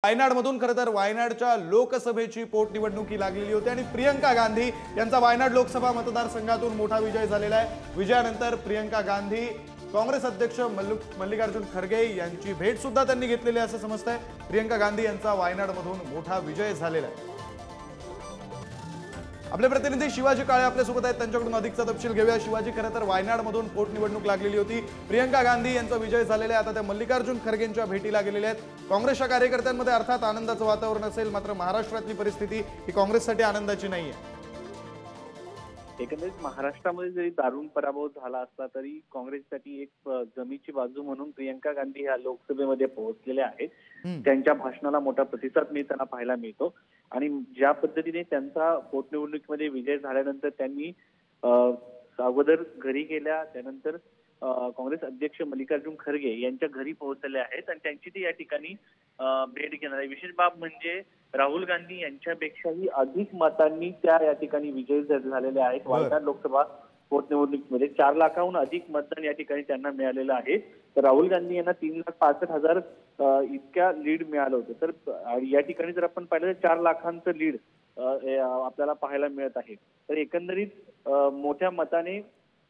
वायनाडमधून खरं तर वायनाडच्या लोकसभेची पोटनिवडणुकी लागलेली होती आणि प्रियंका गांधी यांचा वायनाड लोकसभा मतदारसंघातून मोठा विजय झालेला आहे। विजयानंतर प्रियंका गांधी काँग्रेस अध्यक्ष मल्लिकार्जुन खरगे यांची भेट सुद्धा त्यांनी घेतलेली असं समजतंय। प्रियंका गांधी यांचा वायनाडमधून मोठा विजय झालेला आहे। आपले प्रतिनिधी शिवाजी काळे आपल्या सोबत आहेत, त्यांच्याकडून अधिकचा तपशील घेऊया। शिवाजी, खरं तर वायनाडमधून पोटनिवडणूक लागलेली होती, प्रियंका गांधी यांचा विजय झालेला आहे, आता त्या मल्लिकार्जुन खरगेंच्या भेटीला गेलेल्या आहेत। काँग्रेसच्या कार्यकर्त्यांमध्ये अर्थात आनंदाचं वातावरण असेल, मात्र महाराष्ट्रातली परिस्थिती ही काँग्रेससाठी आनंदाची नाहीये। एकंदरीत महाराष्ट्रामध्ये जरी दारुण पराभव झाला असला तरी काँग्रेससाठी एक जमीची बाजू म्हणून प्रियंका गांधी ह्या लोकसभेमध्ये पोहोचलेल्या आहेत। त्यांच्या भाषणाला मोठा प्रतिसाद मिळताना पाहायला मिळतो आणि ज्या पद्धतीने त्यांचा पोटनिवडणुकीमध्ये विजय झाल्यानंतर त्यांनी अगोदर घरी गेल्या, त्यानंतर काँग्रेस अध्यक्ष मल्लिकार्जुन खरगे यांच्या घरी पोहोचले आहेत आणि त्यांची ती या ठिकाणी भेट घेणार आहे। विशेष बाब म्हणजे राहुल गांधी यांच्यापेक्षाही अधिक मतांनी त्या या ठिकाणी विजयी झालेले आहेत। वायनाड लोकसभा पोटनिवडणुकीमध्ये 4 लाखाहून अधिक मतदान या ठिकाणी त्यांना मिळालेलं आहे। तर राहुल गांधी यांना 3,65,000 इतक्या लीड मिळालं होतं। तर या ठिकाणी जर आपण पाहिलं तर 4 लाखांचं लीड आपल्याला पाहायला मिळत आहे। तर एकंदरीत मोठ्या मताने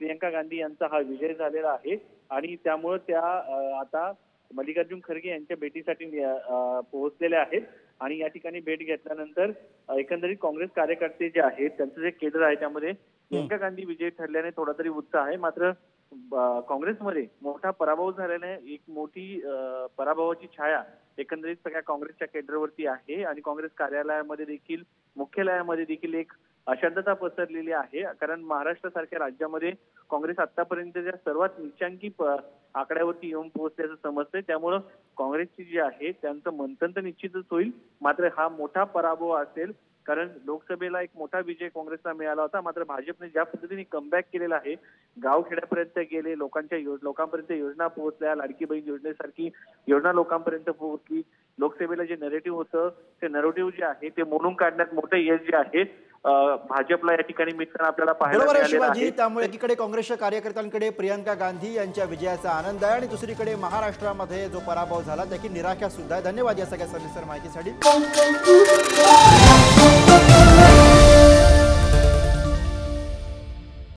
प्रियंका गांधी यांचा हा विजय झालेला आहे आणि त्यामुळे त्या आता मल्लिकार्जुन खरगे यांच्या भेटीसाठी पोहोचलेल्या आहेत आणि या ठिकाणी भेट घेतल्यानंतर एकंदरीत काँग्रेस कार्यकर्ते जे आहेत त्यांचं जे केंद्र आहे त्यामध्ये प्रियंका गांधी विजयी ठरल्याने थोडा तरी उत्साह आहे। मात्र काँग्रेसमध्ये मोठा पराभव झाल्याने एक मोठी पराभवाची छाया एकंदरीत सगळ्या काँग्रेसच्या केंद्रावरती आहे आणि काँग्रेस कार्यालयामध्ये देखील, मुख्यालयामध्ये देखील एक अशांतता पसरलेली आहे। कारण महाराष्ट्रासारख्या राज्यामध्ये काँग्रेस आतापर्यंतच्या सर्वात नीचांकी आकड्यावरती येऊन पोहोचल्याचं समजतंय। त्यामुळं काँग्रेसची जी आहे त्यांचं मंथन तर निश्चितच होईल, मात्र हा मोठा पराभव असेल कारण लोकसभेला एक मोठा विजय काँग्रेसला मिळाला होता। मात्र भाजपने ज्या पद्धतीने कमबॅक केलेला आहे, गावखेड्यापर्यंत गेले, लोकांपर्यंत योजना पोहोचल्या, लाडकी बहीण योजनेसारखी योजना लोकांपर्यंत पोहोचली। लोकसभेला जे नरेटिव्ह होतं ते नरेटिव्ह जे आहे ते मोडून काढण्यात मोठं यश जे आहे भाजपला या ठिकाणी मिळताना आपल्याला पाहायला मिळालेलं आहे। त्यामुळे एकीकडे काँग्रेसच्या कार्यकर्त्यांकडे प्रियंका गांधी यांच्या विजयाचा आनंद आहे आणि दुसरीकडे महाराष्ट्रामध्ये जो पराभव झाला त्याची निराशा सुद्धा आहे। धन्यवाद या सगळ्या सविस्तर माहितीसाठी।